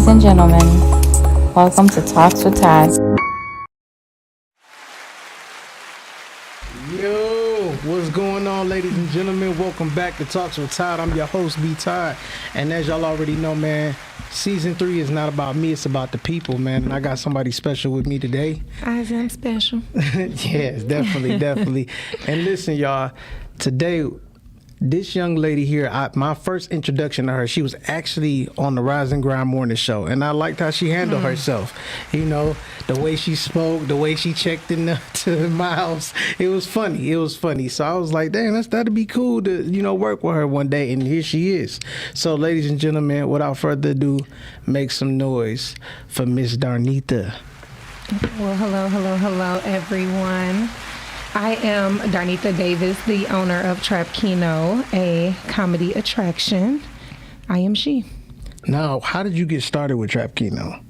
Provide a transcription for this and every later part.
and gentlemen, welcome to Talks with Todd. Yo, what's going on, ladies and gentlemen? Welcome back to Talks with Todd. I'm your host, Wit Todd. And as y'all already know, man, season 3 is not about me, it's about the people, man. And I got somebody special with me today. I am special. Yes, definitely. And listen, y'all, today, this young lady here, my first introduction to her, she was actually on the Rise and Grind morning show, and I liked how she handled herself. You know, the way she spoke, the way she checked to my house. It was funny. So I was like, dang, that'd be cool to, work with her one day, and here she is. So, ladies and gentlemen, without further ado, make some noise for Miss Darnetha. Well, hello, everyone. I am Darnetha Davis, the owner of Trap Keno, a comedy attraction. I am she. Now, how did you get started with Trap Keno?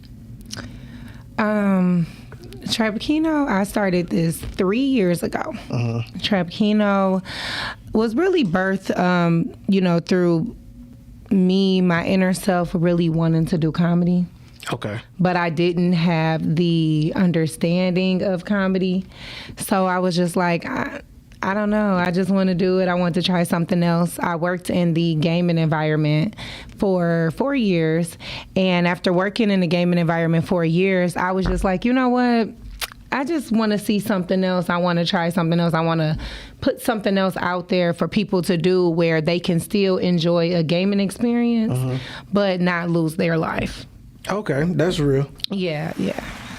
Trap Keno, I started this 3 years ago. Trap Keno was really birthed, through me, my inner self, really wanting to do comedy. Okay. But I didn't have the understanding of comedy. So I was just like, I don't know. I just want to do it. I want to try something else. I worked in the gaming environment for 4 years. And after working in the gaming environment for 4 years, I was just like, you know what? I just want to see something else. I want to try something else. I want to put something else out there for people to do where they can still enjoy a gaming experience, but not lose their life. Okay, that's real. Yeah.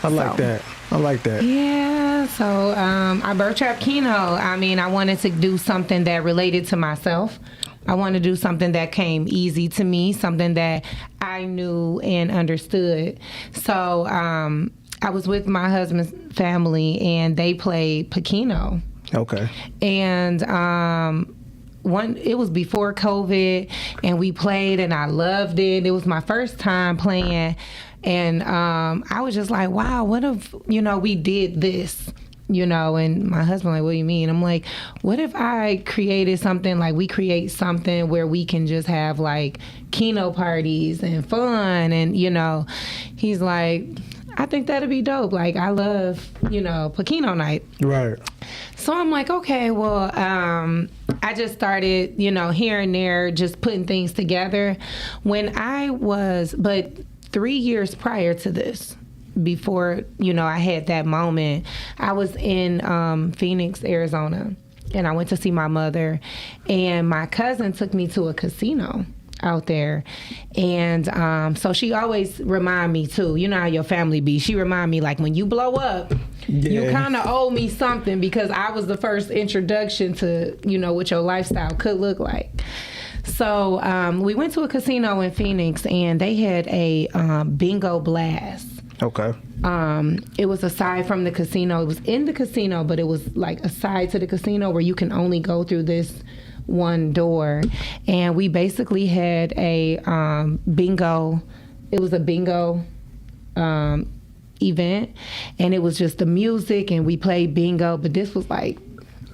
I like that. Yeah, so I birthed Trap Keno. I mean, I wanted to do something that related to myself. I wanted to do something that came easy to me, something that I knew and understood. So I was with my husband's family, and they played Keno. Okay. And it was before COVID, and we played, and I loved it. It was my first time playing, and I was just like, wow, what if, we did this, and my husband like, what do you mean? I'm like, what if I created something, like we create something where we can just have like Keno parties and fun, and, he's like, I think that'd be dope. Like, I love, Keno night. Right. So I'm like, okay, well, I just started, here and there, just putting things together. But 3 years prior to this, before, I had that moment, I was in Phoenix, Arizona, and I went to see my mother, and my cousin took me to a casino out there, and so she always remind me too, how your family be, she remind me, like, when you blow up, you kind of owe me something, because I was the first introduction to what your lifestyle could look like. So we went to a casino in Phoenix, and they had a bingo blast. Okay. It was aside from the casino. It was in the casino, but it was like aside to the casino, where you can only go through this one door. And we basically had a bingo. It was a bingo event, and it was just the music, and we played bingo. But this was like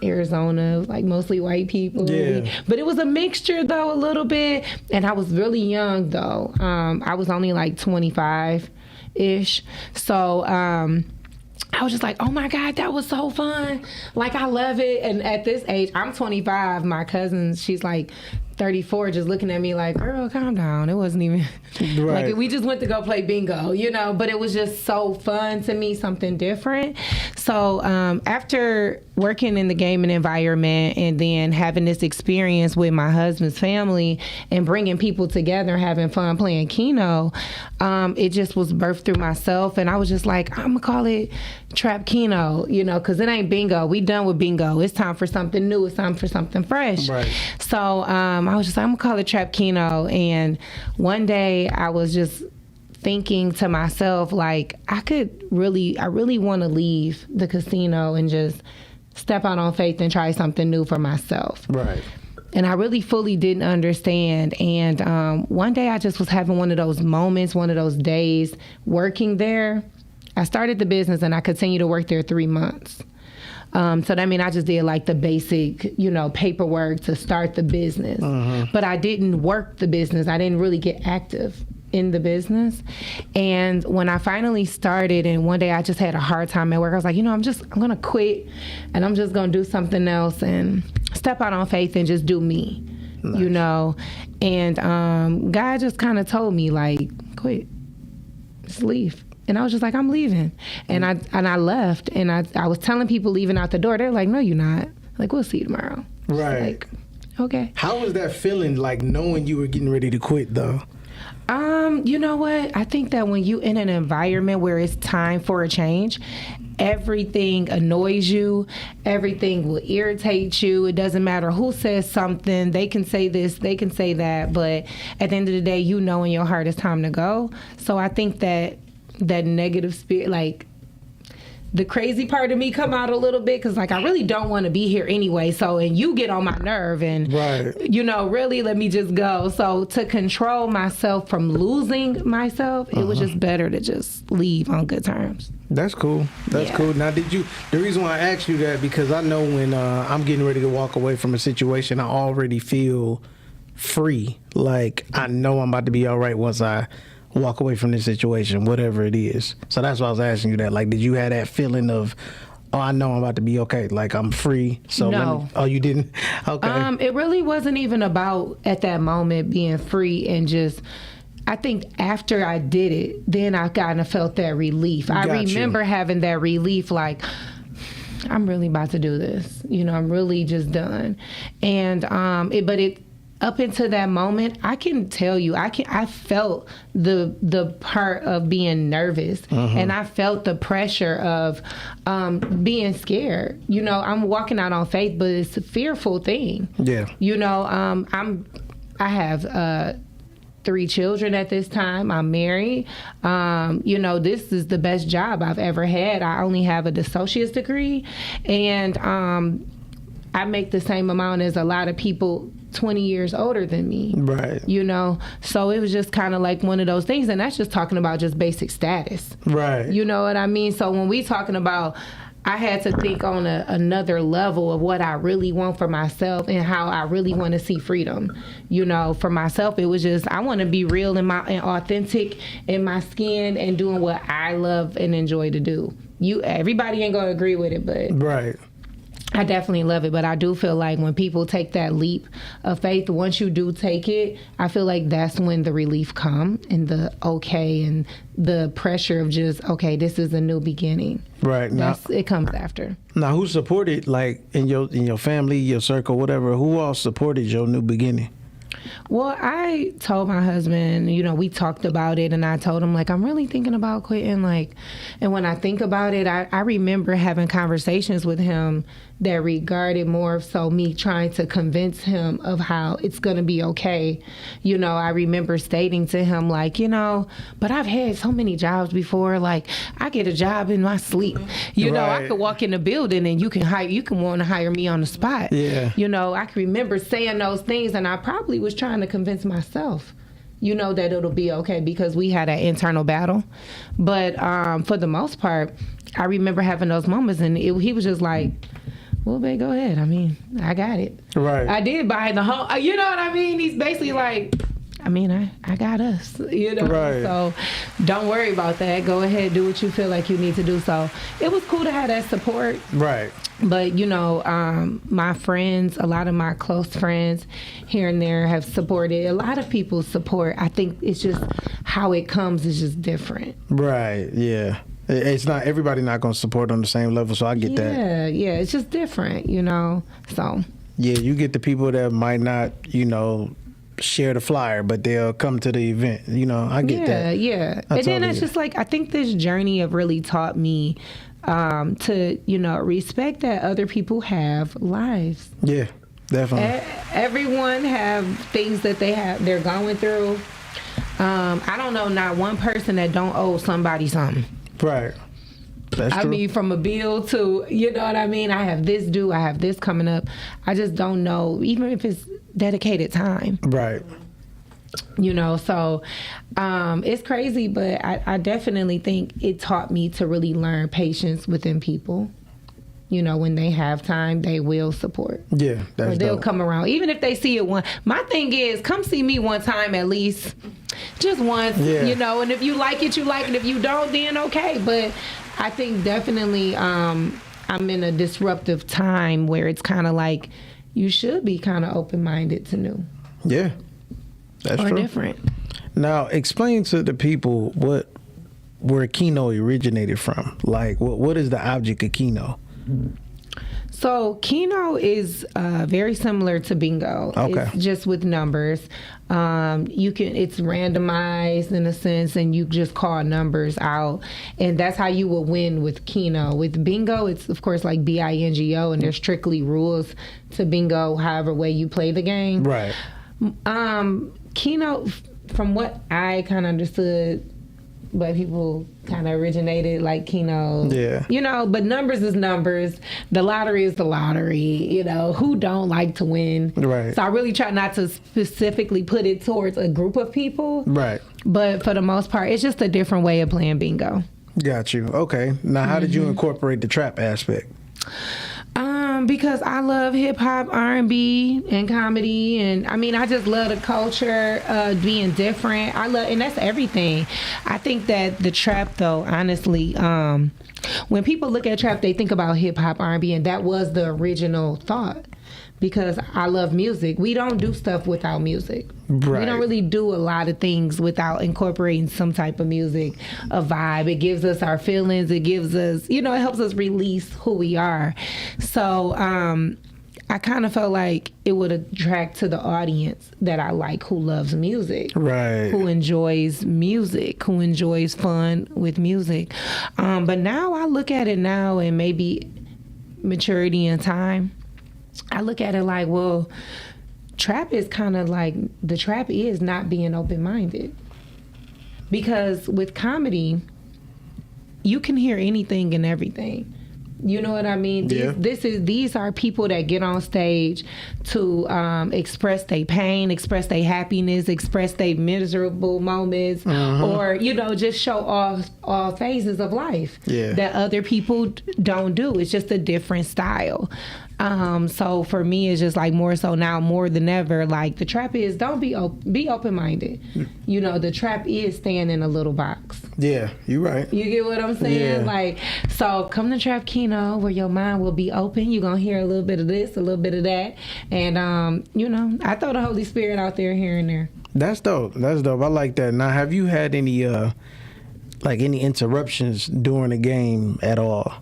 Arizona, like mostly white people. Yeah. But it was a mixture though, a little bit. And I was really young though. I was only like 25-ish. So I was just like, oh my God, that was so fun. Like, I love it. And at this age, I'm 25. My cousin, she's like 34, just looking at me like, girl, calm down. It wasn't even right. Like, we just went to go play bingo, but it was just so fun to me, something different. So after working in the gaming environment, and then having this experience with my husband's family, and bringing people together, having fun playing Keno, it just was birthed through myself. And I was just like, I'm gonna call it Trap Keno, because it ain't bingo. We done with bingo. It's time for something new. It's time for something fresh. Right. So I was just like, I'm gonna call it Trap Keno. And one day I was just thinking to myself, like, I really want to leave the casino and just step out on faith and try something new for myself. Right. And I really fully didn't understand. And one day I just was having one of those moments, one of those days working there. I started the business, and I continued to work there 3 months. So that means I just did like the basic, paperwork to start the business. But I didn't work the business. I didn't really get active in the business. And when I finally started, and one day I just had a hard time at work, I was like, I'm going to quit, and I'm just going to do something else and step out on faith and just do me. Nice. And God just kind of told me, like, quit, just leave. And I was just like, I'm leaving. And I left, and I was telling people leaving out the door. They're like, no, you're not. Like, we'll see you tomorrow. Right. Like, okay. How was that feeling, like, knowing you were getting ready to quit, though? You know what? I think that when you in an environment where it's time for a change, everything annoys you. Everything will irritate you. It doesn't matter who says something. They can say this, they can say that. But at the end of the day, you know in your heart it's time to go. So I think that negative spirit, like, the crazy part of me come out a little bit, because, like, I really don't want to be here anyway. So, and you get on my nerve, and, really let me just go. So to control myself from losing myself, it was just better to just leave on good terms. That's cool. That's cool. Now, the reason why I asked you that, because I know when I'm getting ready to walk away from a situation, I already feel free. Like, I know I'm about to be all right once I walk away from this situation, whatever it is. So that's why I was asking you that. Like, did you have that feeling of, I know I'm about to be okay, like, I'm free? So no. You didn't? Okay. It really wasn't even about, at that moment, being free, and just, I think after I did it, then I kind of felt that relief. I remember having that relief, like, I'm really about to do this. I'm really just done. And up until that moment, I can tell you, I felt the part of being nervous, and I felt the pressure of being scared. I'm walking out on faith, but it's a fearful thing. Yeah. I have 3 children at this time. I'm married. This is the best job I've ever had. I only have an associate's degree, and I make the same amount as a lot of people 20 years older than me. Right. So it was just kind of like one of those things, and that's just talking about just basic status. Right. You know what I mean? So when we talking about, I had to think on another level of what I really want for myself and how I really want to see freedom. For myself, it was just, I want to be real and authentic in my skin and doing what I love and enjoy to do. Everybody ain't gonna agree with it, but right. I definitely love it, but I do feel like when people take that leap of faith, once you do take it, I feel like that's when the relief come, and the okay, and the pressure of just, okay, this is a new beginning. Right. Now, it comes after. Now, who supported, like, in your family, your circle, whatever, who all supported your new beginning? Well, I told my husband, we talked about it, and I told him, like, I'm really thinking about quitting, like, and when I think about it, I remember having conversations with him that regarded more so me trying to convince him of how it's going to be okay. I remember stating to him, like, but I've had so many jobs before, like, I get a job in my sleep. Right. I could walk in the building and you can want to hire me on the spot. Yeah. I can remember saying those things, and I probably was trying to convince myself, that it'll be okay, because we had an internal battle. But for the most part, I remember having those moments, and he was just like, well, babe, go ahead. I mean, I got it. Right. I did buy the home. You know what I mean? He's basically like, I mean, I got us. Right. So don't worry about that. Go ahead, do what you feel like you need to do. So it was cool to have that support. Right. But, my friends, a lot of my close friends here and there have supported. A lot of people support. I think it's just how it comes is just different. Right, yeah. It's not, everybody not going to support on the same level, so I get that. Yeah, it's just different, so. Yeah, you get the people that might not, share the flyer, but they'll come to the event. I get that. Yeah. And then it's just like, I think this journey have really taught me to, respect that other people have lives. Yeah, definitely. Everyone have things that they're going through. I don't know not one person that don't owe somebody something. Right. That's true. I mean, from a bill to, you know what I mean? I have this due, I have this coming up. I just don't know, even if it's dedicated time. Right. So it's crazy, but I definitely think it taught me to really learn patience within people. When they have time, they will support. Yeah, that's or they'll dope. come around. Even if they see it one. My thing is, come see me one time at least. just once, Yeah. you know. And if you like it, you like it. If you don't, then okay. But I think definitely I'm in a disruptive time where it's kind of like you should be kind of open-minded to new. Yeah, that's or true. different. Now, explain to the people where Keno originated from. Like, what is the object of Keno? So Keno is very similar to bingo. Okay. It's just with numbers. It's randomized in a sense, and you just call numbers out, and that's how you will win with Keno. With bingo, it's of course like bingo, and there's strictly rules to bingo, however way you play the game. Right. Keno, from what I kind of understood, but people kind of originated like Keno. Yeah. You know, but numbers is numbers. The lottery is the lottery. You know, who don't like to win? Right. So I really try not to specifically put it towards a group of people. Right. But for the most part, it's just a different way of playing bingo. Got you. Okay. Now, how did you incorporate the trap aspect? Because I love hip hop, R&B, and comedy, and I mean, I just love the culture, being different. And that's everything. I think that the trap, though, honestly, when people look at trap, they think about hip hop, R&B, and that was the original thought. Because I love music. We don't do stuff without music. Right. We don't really do a lot of things without incorporating some type of music, a vibe. It gives us our feelings. It gives us, it helps us release who we are. So I kind of felt like it would attract to the audience that I like, who loves music. Right. Who enjoys music, who enjoys fun with music. But now I look at it now, and maybe maturity and time, I look at it like, well, trap is kind of like, the trap is not being open-minded. Because with comedy, you can hear anything and everything. You know what I mean? Yeah. These are people that get on stage to express their pain, express their happiness, express their miserable moments, or just show off all phases of life that other people don't do. It's just a different style. So for me, it's just like more so now, more than ever, like the trap is, don't be open-minded. The trap is staying in a little box. Yeah, you're right. You get what I'm saying? Yeah. Like, so come to Trap Keno, where your mind will be open. You're going to hear a little bit of this, a little bit of that. And, I throw the Holy Spirit out there here and there. That's dope. I like that. Now, have you had any interruptions during the game at all?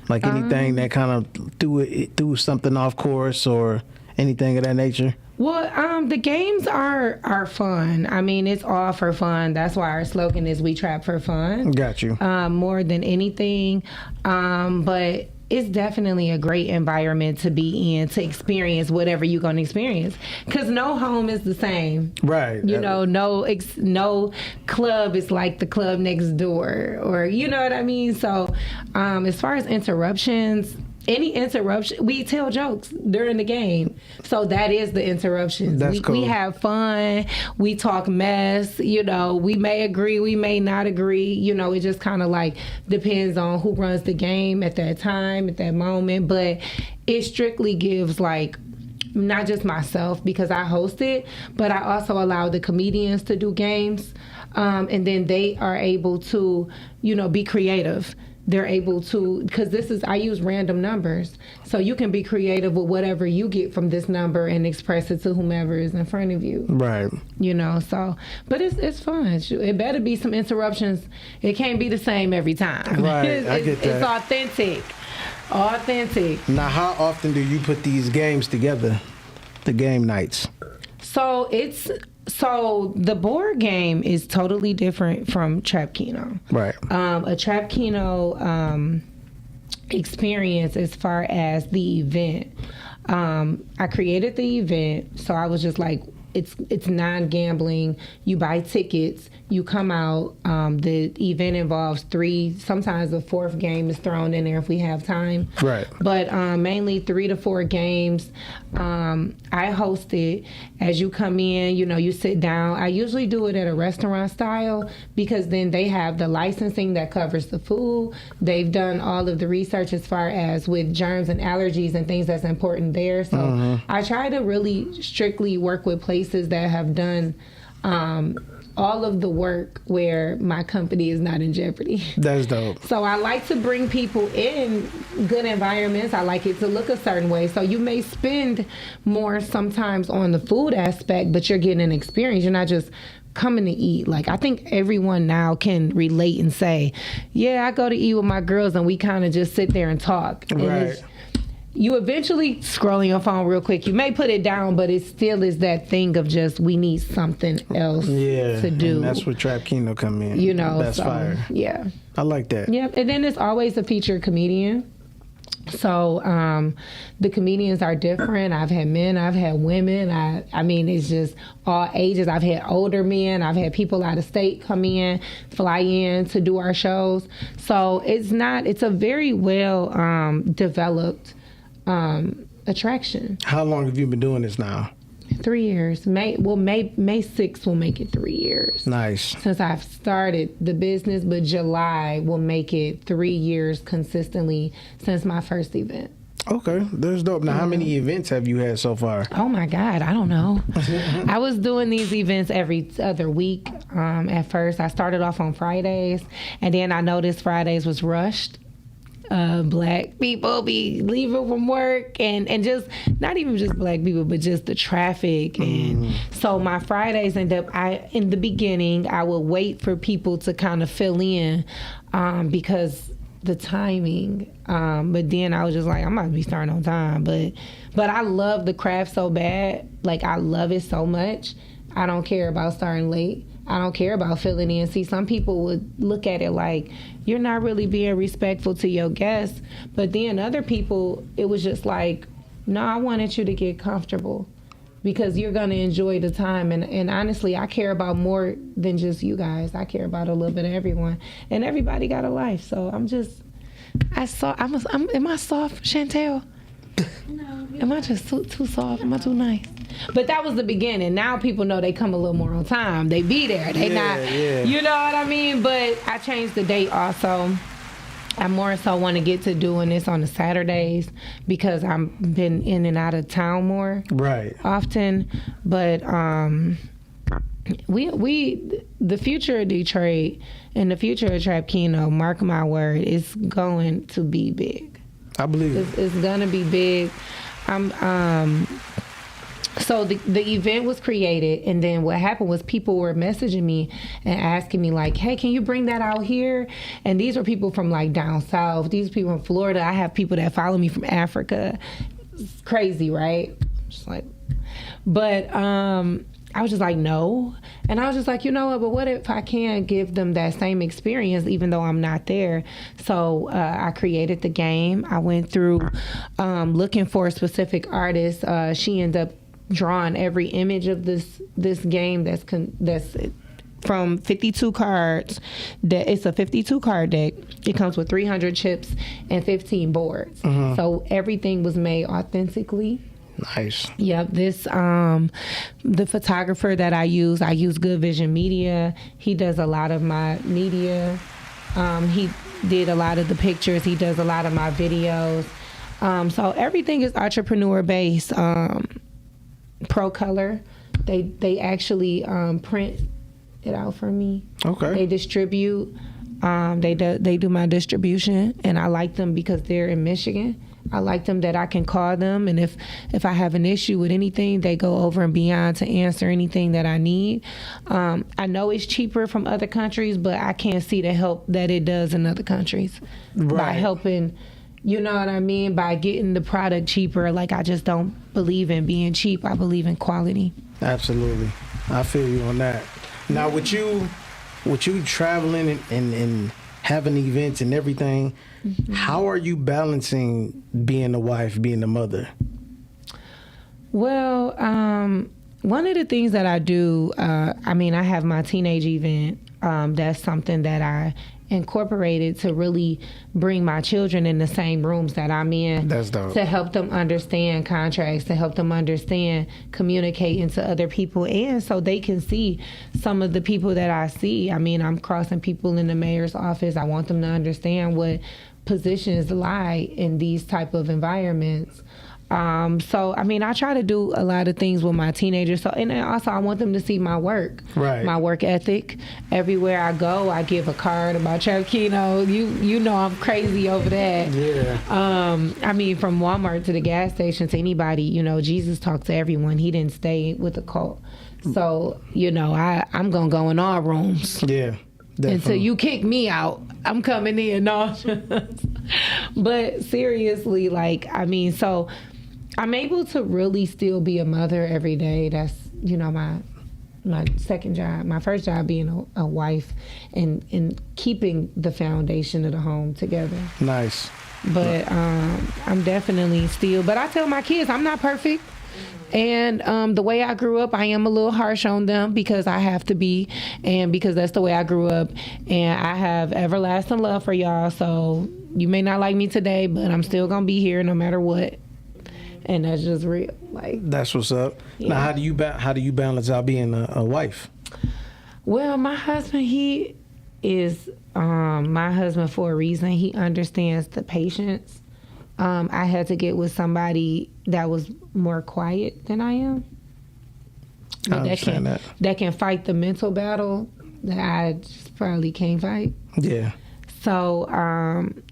Like anything that kind of threw something off course or anything of that nature? Well, the games are fun. I mean, it's all for fun. That's why our slogan is "We Trap for Fun." Got you. More than anything, but it's definitely a great environment to be in, to experience whatever you're going to experience. Because no home is the same. Right. No club is like the club next door, or you know what I mean? So as far as interruptions, any interruption, we tell jokes during the game. So that is the interruptions. That's cool. We have fun. We talk mess. We may agree, we may not agree. It just kind of like depends on who runs the game at that time, at that moment. But it strictly gives like, not just myself because I host it, but I also allow the comedians to do games. And then they are able to, be creative. They're able to, because I use random numbers. So you can be creative with whatever you get from this number and express it to whomever is in front of you. Right. But it's fun. It better be some interruptions. It can't be the same every time. Right, I get that. It's authentic. Now, how often do you put these games together, the game nights? So the board game is totally different from Trap Keno. Right. A Trap Keno experience as far as the event. I created the event, so I was just like, it's non-gambling. You buy tickets, you come out. The event involves 3, sometimes a 4th game is thrown in there if we have time. Right. But mainly 3 to 4 games. I host it. As you come in, you sit down. I usually do it at a restaurant style because then they have the licensing that covers the food. They've done all of the research as far as with germs and allergies and things that's important there. So I try to really strictly work with places that have done all of the work where my company is not in jeopardy. That's dope. So I like to bring people in good environments. I like it to look a certain way. So you may spend more sometimes on the food aspect, but you're getting an experience. You're not just coming to eat. Like, I think everyone now can relate and say, yeah, I go to eat with my girls and we kind of just sit there and talk. And Right. you eventually scrolling your phone real quick. You may put it down, but it still is that thing of just, we need something else to do. And that's where Trap Keno come in. You know, that's so, fire. Yeah. I like that. Yep. And then there's always a featured comedian. So the comedians are different. I've had men, I've had women. I mean, it's just all ages. I've had older men. I've had people out of state come in, fly in to do our shows. So it's a very well developed attraction. How long have you been doing this now? 3 years. May 6th will make it 3 years. Nice. Since I've started the business, but July will make it 3 years consistently since my first event. Okay, that's dope. Now, how many events have you had so far? Oh my God, I don't know. I was doing these events every other week. At first, I started off on Fridays, and then I noticed Fridays was rushed. Black people be leaving from work and just not even just black people, but just the traffic. And so my Fridays in the beginning, I would wait for people to kind of fill in because the timing. But then I was just like, I'm about to be starting on time. But I love the craft so bad. Like, I love it so much. I don't care about starting late. I don't care about filling in. See, some people would look at it like, you're not really being respectful to your guests. But then other people, it was just like, no, I wanted you to get comfortable because you're going to enjoy the time. And honestly, I care about more than just you guys. I care about a little bit of everyone. And everybody got a life. So am I soft, Chantel? No. Am I just too soft? Am I too nice? But that was the beginning. Now people know they come a little more on time. They be there. They you know what I mean? But I changed the date also. I more so want to get to doing this on the Saturdays because I've been in and out of town more often. But the future of Detroit and the future of Trap Keno, mark my word, is going to be big. I believe it. It's gonna be big. So the event was created, and then what happened was people were messaging me and asking me like, hey, can you bring that out here? And these were people from like down south. These people from Florida. I have people that follow me from Africa. It's crazy, right? Just like, but I was just like, no. And I was just like, you know what, but what if I can give them that same experience even though I'm not there? So I created the game. I went through looking for a specific artist. She ended up drawing every image of this game that's from 52 cards. It's a 52 card deck. It comes with 300 chips and 15 boards. So everything was made authentically. Nice. Yep. This the photographer that I use Good Vision Media. He does a lot of my media. He did a lot of the pictures. He does a lot of my videos. So everything is entrepreneur based. Pro Color, they actually print it out for me. Okay. They distribute. They do my distribution, and I like them because they're in Michigan. I like them that I can call them, and if I have an issue with anything, they go over and beyond to answer anything that I need. I know it's cheaper from other countries, but I can't see the help that it does in other countries by helping. You know what I mean? By getting the product cheaper. Like, I just don't believe in being cheap. I believe in quality. Absolutely. I feel you on that. Now, with you traveling and having events and everything, how are you balancing being a wife, being a mother? Well, one of the things that I do, I have my teenage event. That's something that I incorporated to really bring my children in the same rooms that I'm in. That's dope. To help them understand contracts, to help them understand communicating to other people, and so they can see some of the people that I see. I'm crossing people in the mayor's office. I want them to understand what positions lie in these type of environments. So, I mean, I try to do a lot of things with my teenagers. So, and then also I want them to see my work, my work ethic. Everywhere I go, I give a card about Trap Keno. You know I'm crazy over that. Yeah. I mean, from Walmart to the gas station to anybody, you know, Jesus talked to everyone. He didn't stay with a cult. So, you know, I'm going to go in all rooms. Yeah. Definitely. Until you kick me out, I'm coming in. No. But seriously, like, I mean, so I'm able to really still be a mother every day. That's, you know, my second job. My first job being a wife and keeping the foundation of the home together. Nice. But I'm definitely still, but I tell my kids I'm not perfect. And the way I grew up, I am a little harsh on them because I have to be, and because that's the way I grew up. And I have everlasting love for y'all. So you may not like me today, but I'm still going to be here no matter what. And that's just real. Like, that's what's up. Yeah. Now, how do you balance out being a wife? Well, my husband, he is my husband for a reason. He understands the patience. I had to get with somebody that was more quiet than I am. I understand that can fight the mental battle that I just probably can't fight. Yeah. So,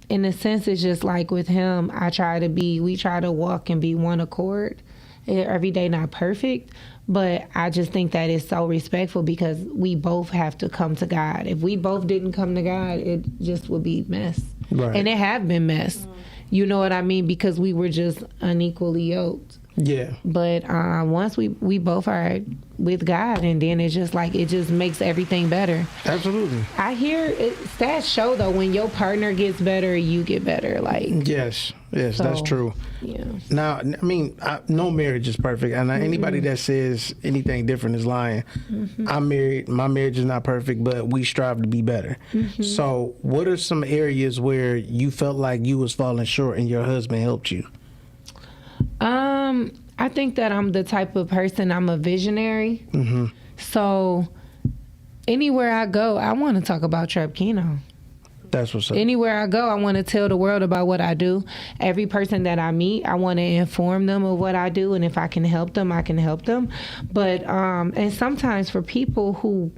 in a sense, it's just like with him, we try to walk and be one accord. Every day not perfect, but I just think that it's so respectful because we both have to come to God. If we both didn't come to God, it just would be mess. Right. And it have been mess. You know what I mean? Because we were just unequally yoked. Yeah. But once we both are with God, and then it's just like, it just makes everything better. Absolutely. I hear stats show though, when your partner gets better, you get better. Like, yes, so, that's true. Yeah. Now, I mean, no marriage is perfect, and anybody that says anything different is lying. I'm married. My marriage is not perfect, but we strive to be better. So, what are some areas where you felt like you was falling short, and your husband helped you? I think that I'm the type of person, I'm a visionary. So anywhere I go, I want to talk about Trap Keno. That's what's up. Anywhere I go, I want to tell the world about what I do. Every person that I meet, I want to inform them of what I do, and if I can help them, I can help them. But and sometimes for people who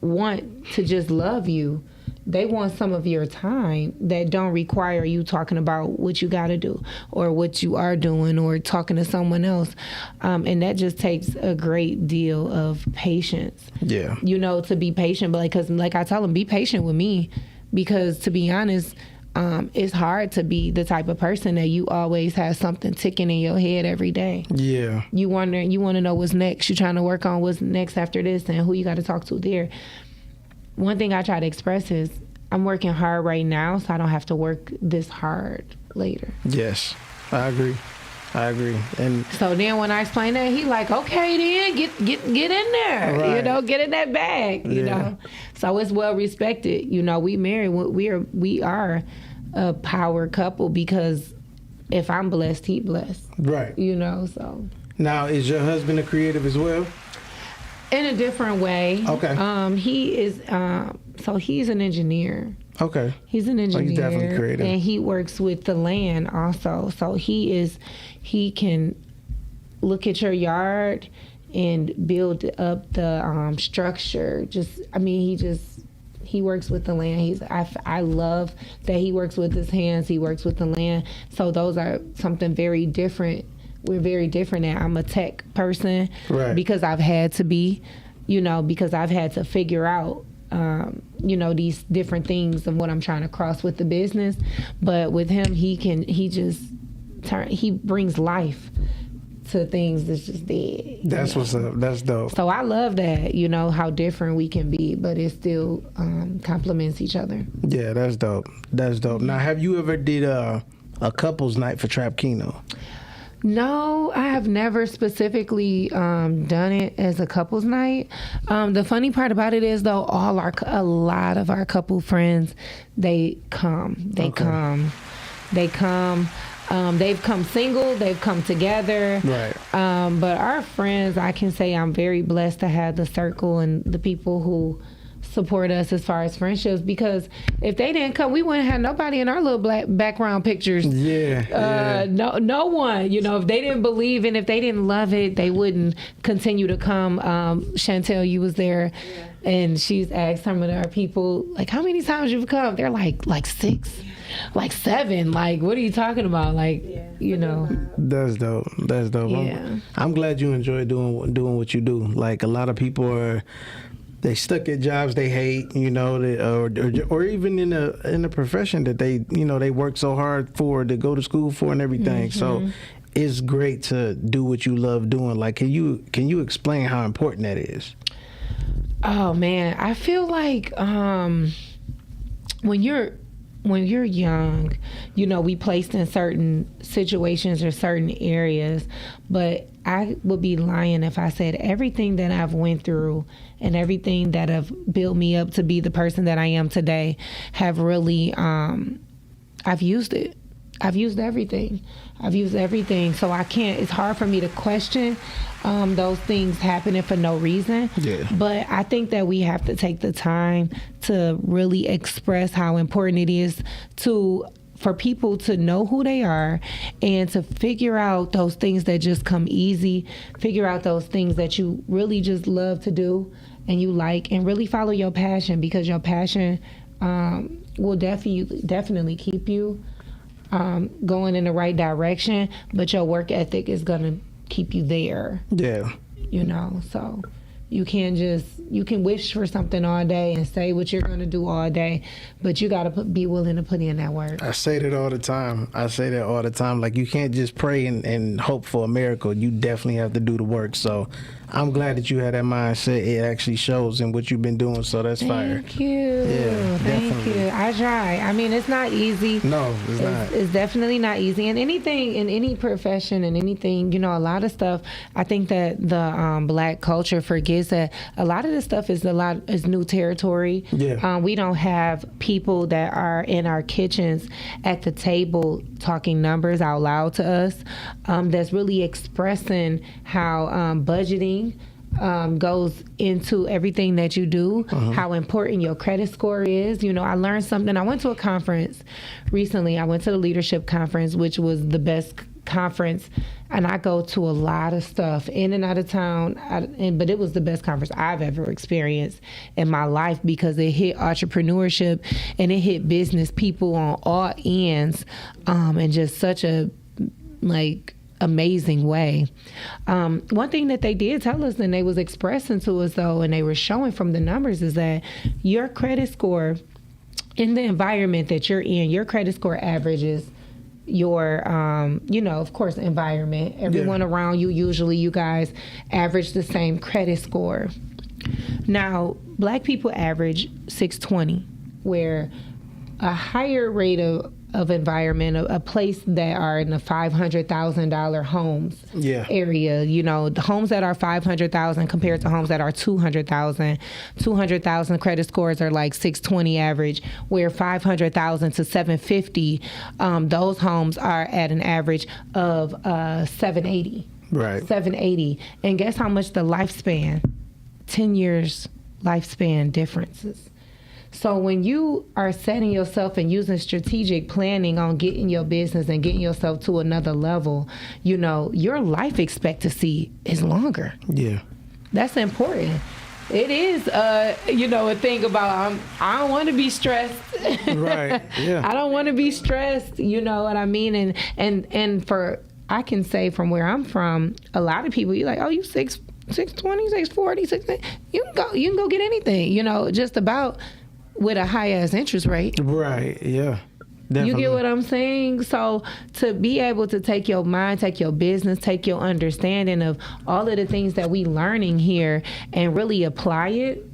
want to just love you, they want some of your time that don't require you talking about what you got to do or what you are doing or talking to someone else. And that just takes a great deal of patience. Yeah. You know, to be patient. But like I tell them, be patient with me, because to be honest, it's hard to be the type of person that you always have something ticking in your head every day. Yeah. You want to know what's next. You're trying to work on what's next after this and who you got to talk to there. One thing I try to express is I'm working hard right now, so I don't have to work this hard later. Yes, I agree. And so then when I explain that, he like, okay, then get in there, right. You know, get in that bag, you know. So it's well respected. You know, we married. We are a power couple because if I'm blessed, he blessed. Right. You know, so. Now, is your husband a creative as well? In a different way. Okay. He is. So he's an engineer. Okay. He's an engineer. He's definitely creative. And he works with the land also. So he can look at your yard and build up the structure. He works with the land. I love that he works with his hands. He works with the land. So those are something very different. We're very different. And I'm a tech person, right, because I've had to be, you know, because I've had to figure out, you know, these different things of what I'm trying to cross with the business. But with him, he brings life to things that's just dead. That's what's up. That's dope. So I love that, you know, how different we can be, but it still complements each other. Yeah, that's dope. That's dope. Now, have you ever did a couples night for Trap Keno? No, I have never specifically done it as a couples night. The funny part about it is, though, a lot of our couple friends, they come. They've come single, they've come together. Right. But our friends, I can say I'm very blessed to have the circle and the people support us as far as friendships, because if they didn't come, we wouldn't have nobody in our little black background pictures. No one, if they didn't believe and if they didn't love it, they wouldn't continue to come. Chantel, you was there, and she's asked some of our people, like, how many times you've come? They're like 6, like 7. Like, what are you talking about? Like, That's dope. Yeah. I'm glad you enjoy doing what you do. Like, a lot of people they stuck at jobs they hate, or even in a profession that they work so hard for, to go to school for and everything. Mm-hmm. So it's great to do what you love doing. Like, can you explain how important that is? Oh man, I feel like when you're young, we placed in certain situations or certain areas, but I would be lying if I said everything that I've went through and everything that have built me up to be the person that I am today have really, I've used it. I've used everything. So it's hard for me to question those things happening for no reason. Yeah. But I think that we have to take the time to really express how important it is for people to know who they are and to figure out those things that just come easy, figure out those things that you really just love to do and you like, and really follow your passion, because your passion will definitely keep you going in the right direction, but your work ethic is going to keep you there. Yeah. So you can wish for something all day and say what you're going to do all day, but you got to be willing to put in that work. I say that all the time. Like, you can't just pray and hope for a miracle. You definitely have to do the work. So I'm glad that you had that mindset. It actually shows in what you've been doing, so that's fire. Thank you. Yeah, Thank you. I try. I mean, it's not easy. No, it's not. It's definitely not easy. And anything, in any profession and anything, a lot of stuff, I think that the black culture forgets that a lot of this stuff is new territory. Yeah. We don't have people that are in our kitchens at the table talking numbers out loud to us, that's really expressing how budgeting goes into everything that you do, how important your credit score is. I learned something. I went to a conference recently. I went to the leadership conference, which was the best conference, and I go to a lot of stuff in and out of town, but it was the best conference I've ever experienced in my life, because it hit entrepreneurship and it hit business people on all ends, in just such a amazing way. One thing that they did tell us, and they was expressing to us though, and they were showing from the numbers, is that your credit score in the environment that you're in, your credit score averages your of course, environment. Everyone around you, usually you guys average the same credit score. Now, black people average 620, where a higher rate of environment, a place that are in the $500,000 homes area. The homes that are $500,000 compared to homes that are $200,000. $200,000 credit scores are like 620 average, where $500,000 to $750, those homes are at an average of 780. Right. 780. And guess how much the lifespan? 10 years lifespan differences. So when you are setting yourself and using strategic planning on getting your business and getting yourself to another level, your life expectancy is longer. Yeah. That's important. It is, a thing about, I don't want to be stressed. Right, yeah. I don't want to be stressed, you know what I mean? And I can say from where I'm from, a lot of people, you're like, oh, you 620, 640, 6, you can go get anything, just about with a high ass interest rate. Right, yeah. Definitely. You get what I'm saying? So to be able to take your mind, take your business, take your understanding of all of the things that we learning here and really apply it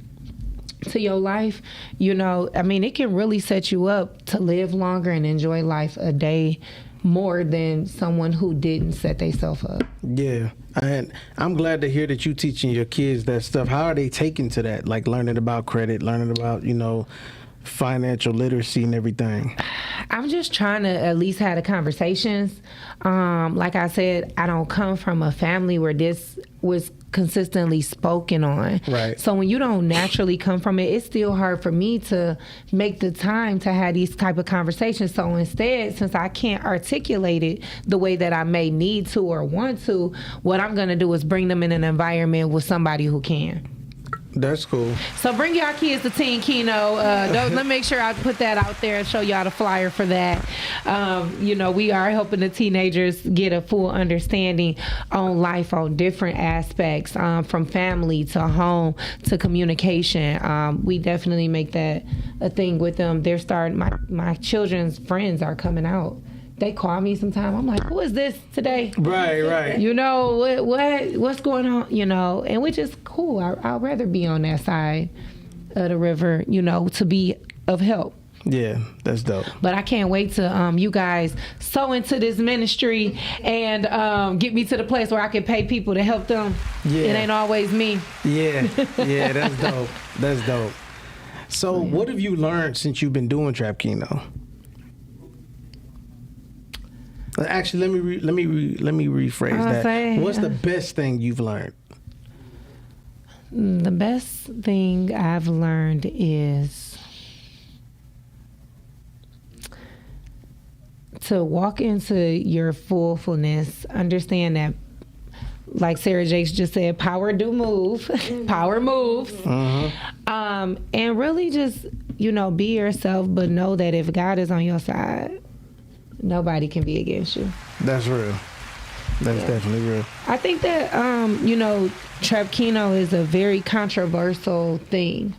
to your life, it can really set you up to live longer and enjoy life a day more than someone who didn't set themselves up. Yeah. And I'm glad to hear that you teaching your kids that stuff. How are they taking to that? Like learning about credit, learning about, financial literacy and everything? I'm just trying to at least have the conversations. Like I said, I don't come from a family where this was consistently spoken on. Right. So when you don't naturally come from it, it's still hard for me to make the time to have these type of conversations. So instead, since I can't articulate it the way that I may need to or want to, what I'm going to do is bring them in an environment with somebody who can. That's cool. So bring y'all kids to Teen Keno. Let me make sure I put that out there and show y'all the flyer for that. We are helping the teenagers get a full understanding on life on different aspects, from family to home to communication. We definitely make that a thing with them. They're starting. My children's friends are coming out. They call me sometime. I'm like, who is this today? Right. What's going on? And which is cool. I'd rather be on that side of the river, to be of help. Yeah, that's dope. But I can't wait to you guys sow into this ministry and get me to the place where I can pay people to help them. Yeah. It ain't always me. Yeah, that's dope. That's dope. So what have you learned since you've been doing Trap Keno? Actually, let me rephrase that. What's the best thing you've learned? The best thing I've learned is to walk into your fullness, understand that, like Sarah Jakes just said, power do move, power moves, and really just, be yourself, but know that if God is on your side, nobody can be against you. That's real. That's definitely real. I think that, Trap Keno is a very controversial thing,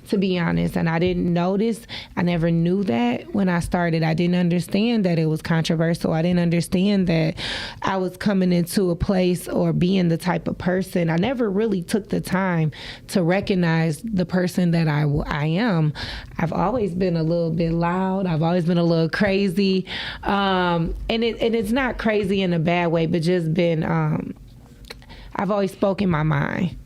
to be honest. And I didn't notice. I never knew that when I started. I didn't understand that it was controversial. I didn't understand that I was coming into a place or being the type of person. I never really took the time to recognize the person that I am. I've always been a little bit loud. I've always been a little crazy. And it's not crazy in a bad way, but just been, I've always spoken my mind.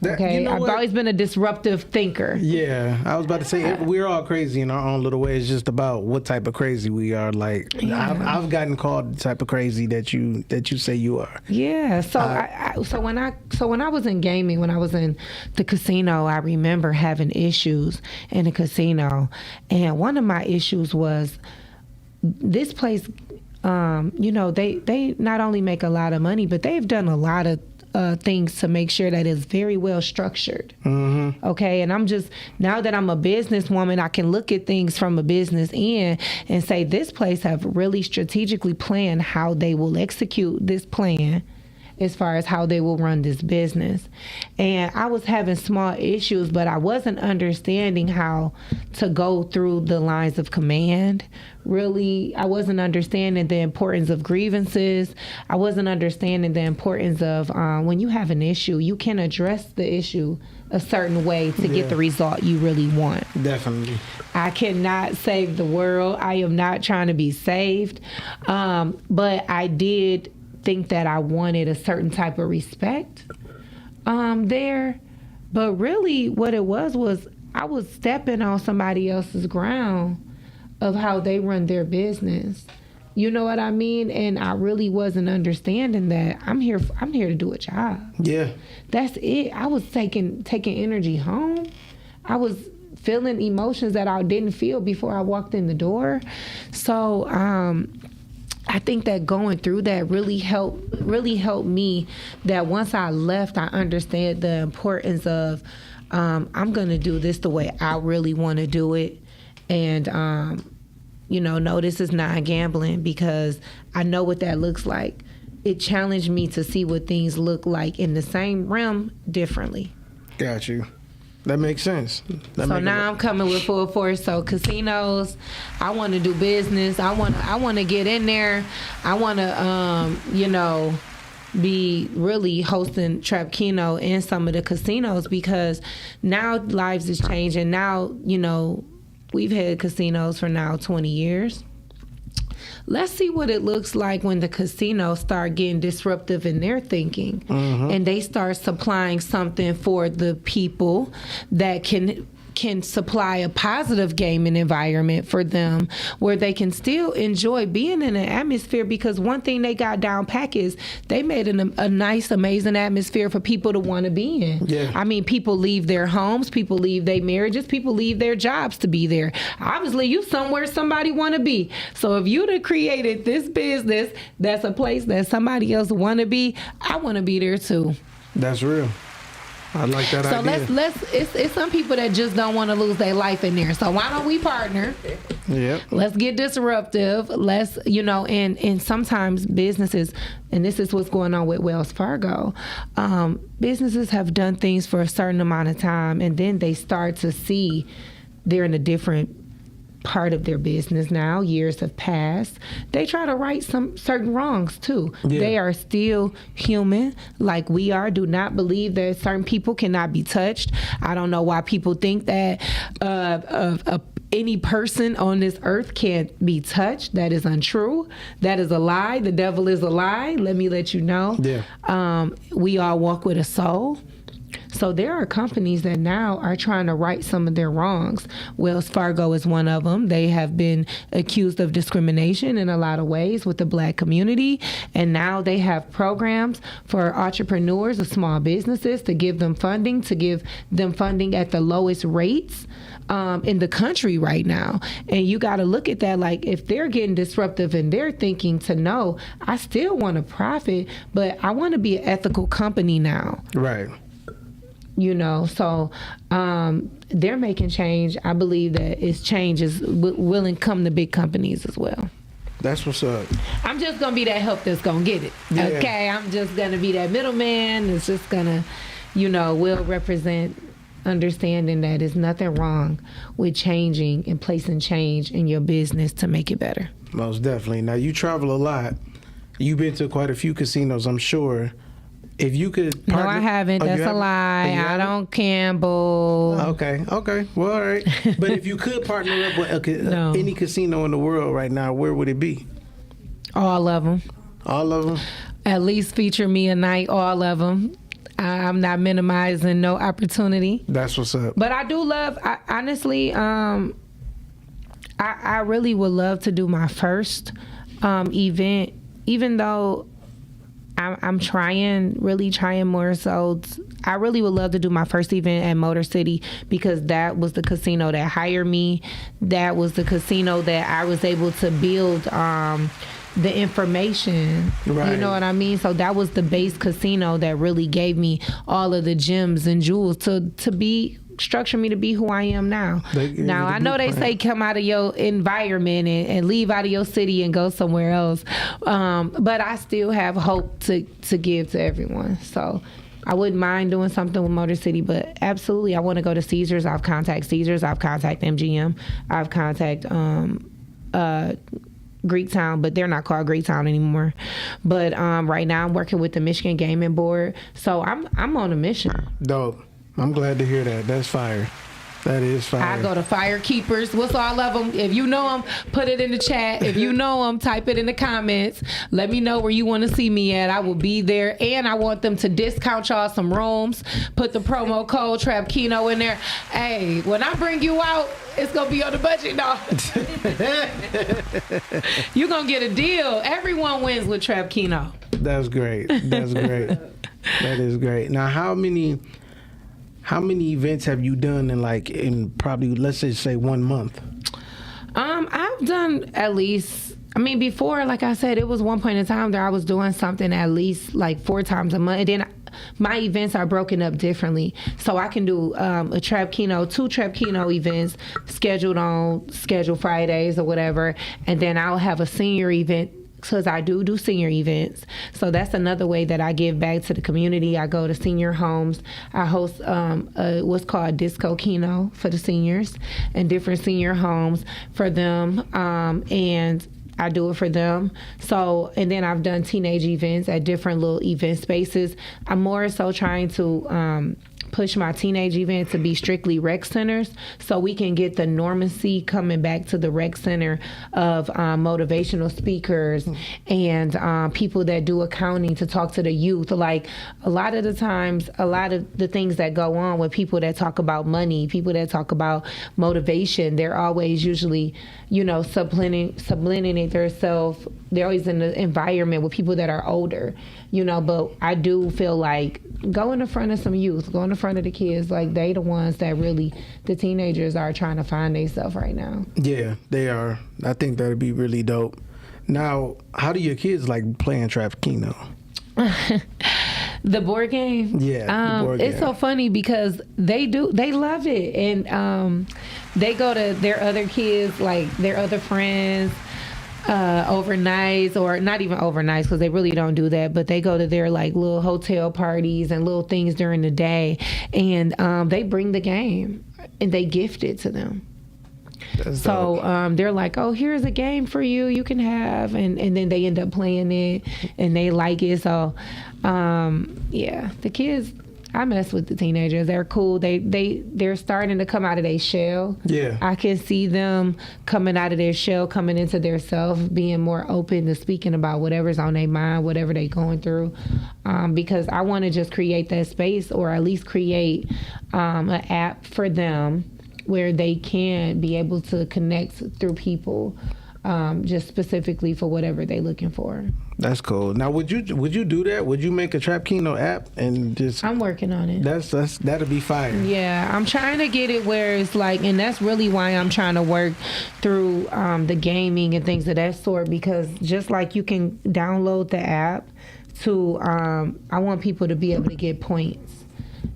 Okay, I've always been a disruptive thinker. Yeah, I was about to say we're all crazy in our own little way. It's just about what type of crazy we are. Like I've gotten called the type of crazy that you say you are. Yeah. So when I was in gaming, when I was in the casino, I remember having issues in the casino, and one of my issues was this place. They not only make a lot of money, but they've done a lot of things to make sure that it's very well structured. Okay, and I'm just, now that I'm a businesswoman, I can look at things from a business end and say this place have really strategically planned how they will execute this plan as far as how they will run this business. And I was having small issues, but I wasn't understanding how to go through the lines of command. Really, I wasn't understanding the importance of grievances. I wasn't understanding the importance of when you have an issue, you can address the issue a certain way to get the result you really want. Definitely. I cannot save the world. I am not trying to be saved. But I did think that I wanted a certain type of respect there. But really what it was I was stepping on somebody else's ground of how they run their business. You know what I mean? And I really wasn't understanding that I'm here to do a job. Yeah. That's it. I was taking energy home. I was feeling emotions that I didn't feel before I walked in the door. So I think that going through that really helped me, that once I left, I understand the importance of I'm going to do this the way I really want to do it. And, no, this is not gambling, because I know what that looks like. It challenged me to see what things look like in the same realm differently. Got you. That makes sense. So now I'm coming with full force. So casinos, I want to do business. I want to get in there. I want to, be really hosting Trap Keno in some of the casinos, because now lives is changing. Now, we've had casinos for now 20 years. Let's see what it looks like when the casinos start getting disruptive in their thinking, and they start supplying something for the people that can can supply a positive gaming environment for them where they can still enjoy being in an atmosphere, because one thing they got down pack is they made a nice, amazing atmosphere for people to want to be in. Yeah. I mean, people leave their homes, people leave their marriages, people leave their jobs to be there. Obviously, you somewhere somebody want to be. So if you'd have created this business that's a place that somebody else want to be, I want to be there too. That's real. I like that idea. So it's some people that just don't want to lose their life in there. So why don't we partner? Yep. Let's get disruptive. Let's, and sometimes businesses, and this is what's going on with Wells Fargo, businesses have done things for a certain amount of time, and then they start to see they're in a different part of their business now. Years have passed. They try to right some certain wrongs too. Yeah. They are still human like we are. Do not believe that certain people cannot be touched. I don't know why people think that any person on this earth can't be touched. That is untrue. That is a lie. The devil is a lie. Let me let you know. Yeah. We all walk with a soul. So there are companies that now are trying to right some of their wrongs. Wells Fargo is one of them. They have been accused of discrimination in a lot of ways with the Black community, and now they have programs for entrepreneurs of small businesses to give them funding at the lowest rates in the country right now. And you got to look at that, like, if they're getting disruptive and they're thinking to know, I still want to profit, but I want to be an ethical company now. Right. So they're making change. I believe that change will come to big companies as well. That's what's up. I'm just going to be that help that's going to get it. Yeah. Okay? I'm just going to be that middleman. It's just going to, will represent understanding that there's nothing wrong with changing and placing change in your business to make it better. Most definitely. Now, you travel a lot. You've been to quite a few casinos, I'm sure. If you could No, I haven't. That's a lie. I don't gamble. Okay. Well, all right. But if you could partner up with any casino in the world right now, where would it be? All of them. All of them? At least feature me a night, all of them. I'm not minimizing no opportunity. That's what's up. But I do love, honestly, I really would love to do my first event, even though I'm really trying more. So I really would love to do my first event at Motor City, because that was the casino that hired me. That was the casino that I was able to build the information. Right. You know what I mean? So that was the base casino that really gave me all of the gems and jewels to structure me to be who I am now. Now, I know they say come out of your environment and leave out of your city and go somewhere else. But I still have hope to give to everyone. So I wouldn't mind doing something with Motor City, but absolutely, I want to go to Caesars. I've contacted Caesars. I've contacted MGM. I've contacted Greektown, but they're not called Greektown anymore. But right now I'm working with the Michigan Gaming Board. So I'm on a mission. Dope. I'm glad to hear that. That's fire. That is fire. I go to Fire Keepers. What's all of them? If you know them, put it in the chat. If you know them, type it in the comments. Let me know where you want to see me at. I will be there. And I want them to discount y'all some rooms. Put the promo code Trap Keno in there. Hey, when I bring you out, it's going to be on the budget, dog. You're going to get a deal. Everyone wins with Trap Keno. That's great. That's great. That is great. Now, how many events have you done in probably, let's just say 1 month? I've done at least, before, like I said, it was one point in time that I was doing something at least 4 times a month. And then my events are broken up differently. So I can do a Trap Keno, 2 Trap Keno events scheduled Fridays or whatever. And then I'll have a senior event, because I do senior events. So that's another way that I give back to the community. I go to senior homes. I host what's called Disco Keno for the seniors, and different senior homes for them. And I do it for them. So, and then I've done teenage events at different little event spaces. I'm more so trying to push my teenage events to be strictly rec centers, so we can get the normacy coming back to the rec center of motivational speakers and people that do accounting to talk to the youth. Like, a lot of the times, a lot of the things that go on with people that talk about money, people that talk about motivation, they're always usually, subliminating themselves. They're always in the environment with people that are older, but I do feel like go in the front of some youth, go in the front of the kids. Like, they the ones that really, the teenagers are trying to find themselves right now. Yeah, they are. I think that'd be really dope. Now, how do your kids like playing Trap Keno? The board game? Yeah, the board game. It's so funny because they love it. And they go to their other kids, like their other friends, overnights, or not even overnights because they really don't do that, but they go to their like little hotel parties and little things during the day, and they bring the game and they gift it to them. So they're like, oh, here's a game for you, you can have, and then they end up playing it and they like it. So yeah, the kids, I mess with the teenagers. They're cool. They're starting to come out of their shell. Yeah. I can see them coming out of their shell, coming into their self, being more open to speaking about whatever's on their mind, whatever they're going through. Because I want to just create that space, or at least create an app for them where they can be able to connect through people, just specifically for whatever they're looking for. That's cool. Now, would you do that? Would you make a Trap Keno app and just? I'm working on it. That'll be fire. Yeah, I'm trying to get it where it's like, and that's really why I'm trying to work through the gaming and things of that sort, because just like you can download the app to, I want people to be able to get points.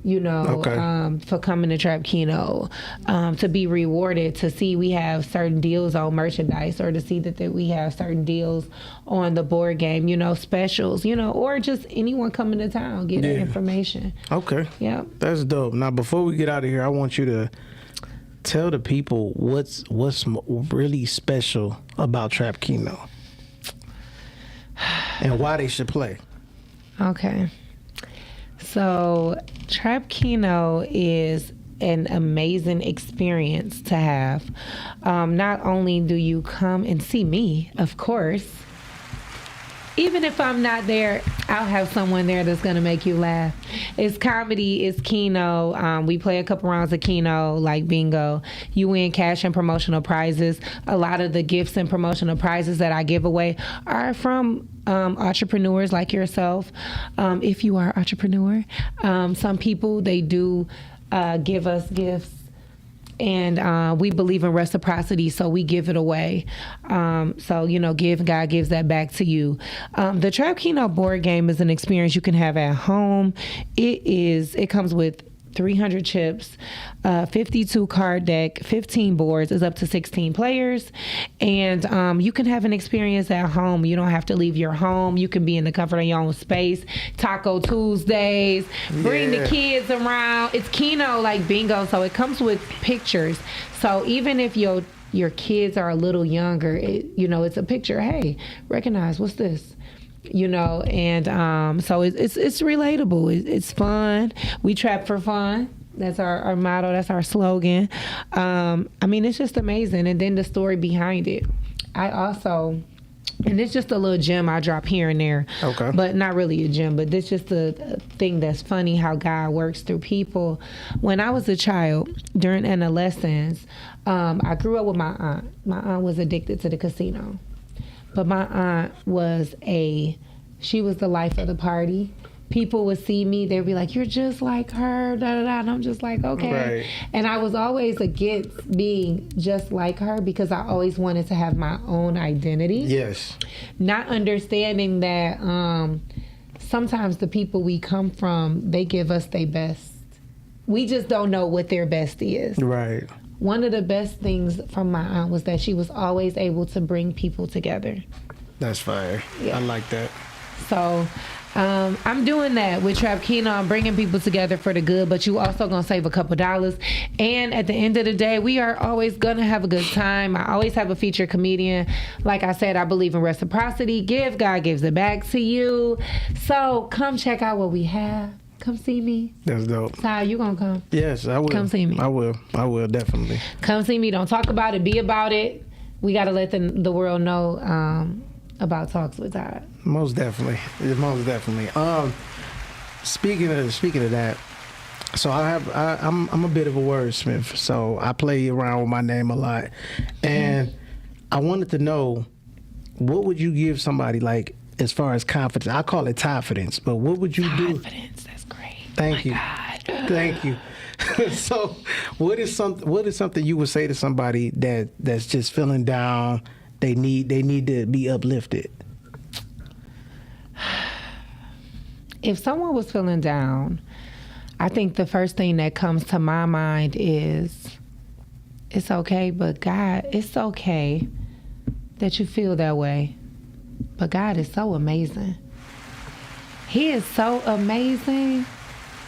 For coming to Trap Keno, to be rewarded, to see we have certain deals on merchandise, or to see that we have certain deals on the board game, specials, or just anyone coming to town, get that information. Okay. Yeah. That's dope. Now, before we get out of here, I want you to tell the people what's really special about Trap Keno and why they should play. Okay. So Trap Keno is an amazing experience to have. Not only do you come and see me, of course, even if I'm not there, I'll have someone there that's going to make you laugh. It's comedy, it's Keno. We play a couple rounds of Keno, like bingo. You win cash and promotional prizes. A lot of the gifts and promotional prizes that I give away are from entrepreneurs like yourself. If you are an entrepreneur, some people, they do give us gifts. And we believe in reciprocity, so we give it away. So, give, God gives that back to you. The Trap Keno board game is an experience you can have at home. It comes with 300 chips, 52 card deck, 15 boards, is up to 16 players. And you can have an experience at home. You don't have to leave your home. You can be in the comfort of your own space. Taco Tuesdays, bring the kids around. It's Keno, like bingo, so it comes with pictures. So even if your kids are a little younger, it's a picture. Hey, recognize, what's this? And so it's relatable. It's fun. We trap for fun. That's our motto. That's our slogan. It's just amazing. And then the story behind it. I also, and it's just a little gem I drop here and there. Okay. But not really a gem, but it's just a thing that's funny how God works through people. When I was a child, during adolescence, I grew up with my aunt. My aunt was addicted to the casino. But my aunt she was the life of the party. People would see me, they'd be like, you're just like her, da da da. And I'm just like, okay. Right. And I was always against being just like her because I always wanted to have my own identity. Yes. Not understanding that sometimes the people we come from, they give us their best. We just don't know what their best is. Right. One of the best things from my aunt was that she was always able to bring people together. That's fire. Yeah. I like that. So I'm doing that with Trap Keno. I'm bringing people together for the good, but you also going to save a couple dollars. And at the end of the day, we are always going to have a good time. I always have a featured comedian. Like I said, I believe in reciprocity. Give, God gives it back to you. So come check out what we have. Come see me. That's dope. Ty, you gonna come? Yes, I will. Come see me. I will definitely. Come see me. Don't talk about it. Be about it. We got to let the world know about Talks with Todd. Most definitely. Most definitely. Speaking of that, so I'm a bit of a wordsmith, so I play around with my name a lot, and I wanted to know, what would you give somebody, like, as far as confidence? I call it confidence, but what would you do? Confidence, that's great. Thank you. God. Thank you. So, what is something you would say to somebody that's just feeling down? They need to be uplifted. If someone was feeling down, I think the first thing that comes to my mind is, it's okay, but God, it's okay that you feel that way. But God is so amazing. He is so amazing.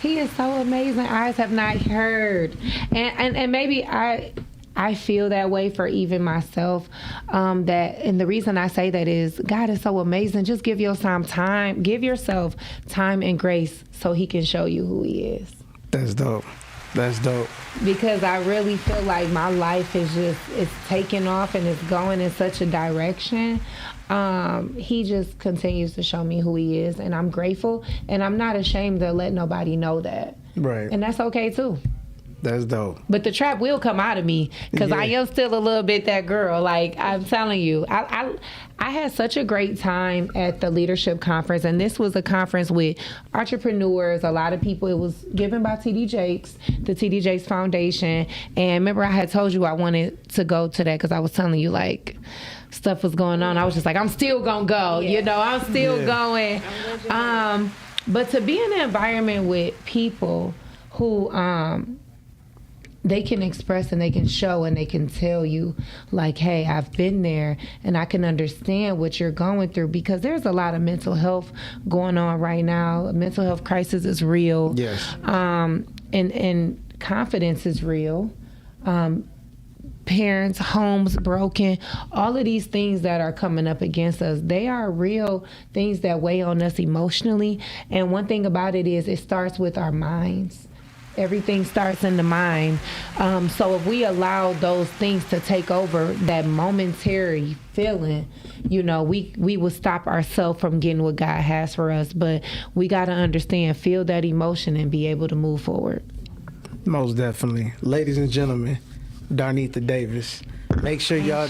He is so amazing. Eyes have not heard. And maybe I feel that way for even myself. And the reason I say that is, God is so amazing. Just give yourself time. Give yourself time and grace so He can show you who He is. That's dope. That's dope. Because I really feel like my life it's taking off and it's going in such a direction. He just continues to show me who He is, and I'm grateful, and I'm not ashamed to let nobody know that. Right. And that's okay too. That's dope. But the trap will come out of me, because I am still a little bit that girl. Like, I'm telling you, I had such a great time at the leadership conference, and this was a conference with entrepreneurs, a lot of people. It was given by TD Jakes, the TD Jakes Foundation. And remember, I had told you I wanted to go to that because I was telling you, like, stuff was going on. I was just like, I'm still gonna go. You know, I'm still going. But to be in an environment with people who they can express and they can show and they can tell you, like, hey, I've been there and I can understand what you're going through, because there's a lot of mental health going on right now. A mental health crisis is real. Yes. And confidence is real. Parents, homes broken, all of these things that are coming up against us, they are real things that weigh on us emotionally. And one thing about it is, it starts with our minds. Everything starts in the mind. So if we allow those things to take over that momentary feeling, you know, we will stop ourselves from getting what God has for us. But we got to understand, feel that emotion and be able to move forward. Most definitely. Ladies and gentlemen, Darnetha Davis. Make sure y'all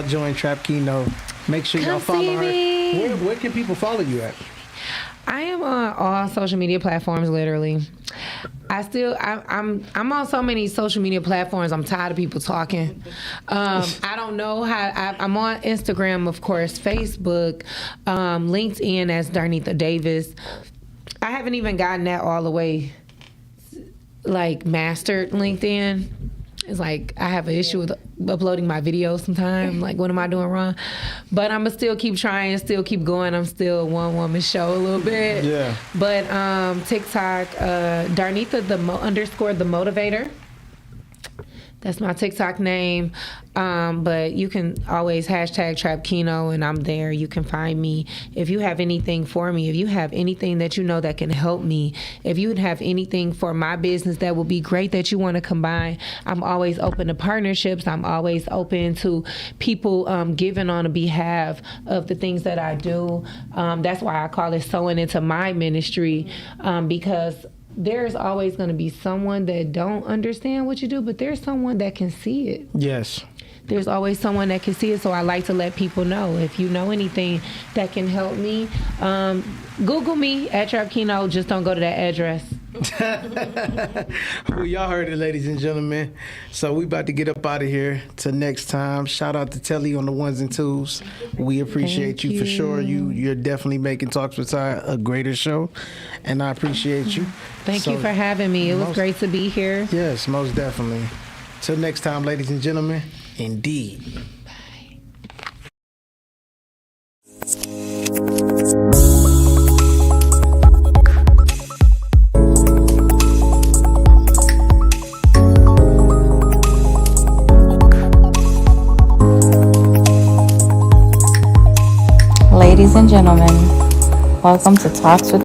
join Trap Keno. Make sure y'all follow her. Where can people follow you at? I am on all social media platforms, literally. I'm on so many social media platforms. I'm tired of people talking. I don't know how. I'm on Instagram, of course, Facebook, LinkedIn as Darnetha Davis. I haven't even gotten that all the way, like, mastered LinkedIn. It's like I have an issue with uploading my videos sometimes. Like, what am I doing wrong? But I'm going to still keep trying, still keep going. I'm still a one-woman show a little bit. Yeah. But TikTok, Darnetha the Motivator. That's my TikTok name. But you can always hashtag Trap Keno, and I'm there. You can find me. If you have anything for me, if you have anything that you know that can help me, if you would have anything for my business that would be great that you want to combine, I'm always open to partnerships. I'm always open to people giving on behalf of the things that I do. That's why I call it sowing into my ministry, because there's always going to be someone that don't understand what you do, but there's someone that can see it. Yes. There's always someone that can see it, so I like to let people know. If you know anything that can help me, Google me at Trap Keno. Just don't go to that address. Well, y'all heard it, ladies and gentlemen. So we about to get up out of here. Till next time. Shout out to Telly on the ones and twos. We appreciate you for sure. You're definitely making Talks with Ty a greater show, and I appreciate you. Thank you for having me. It was great to be here. Yes, most definitely. Till next time, ladies and gentlemen. Indeed. Ladies and gentlemen, welcome to Talks with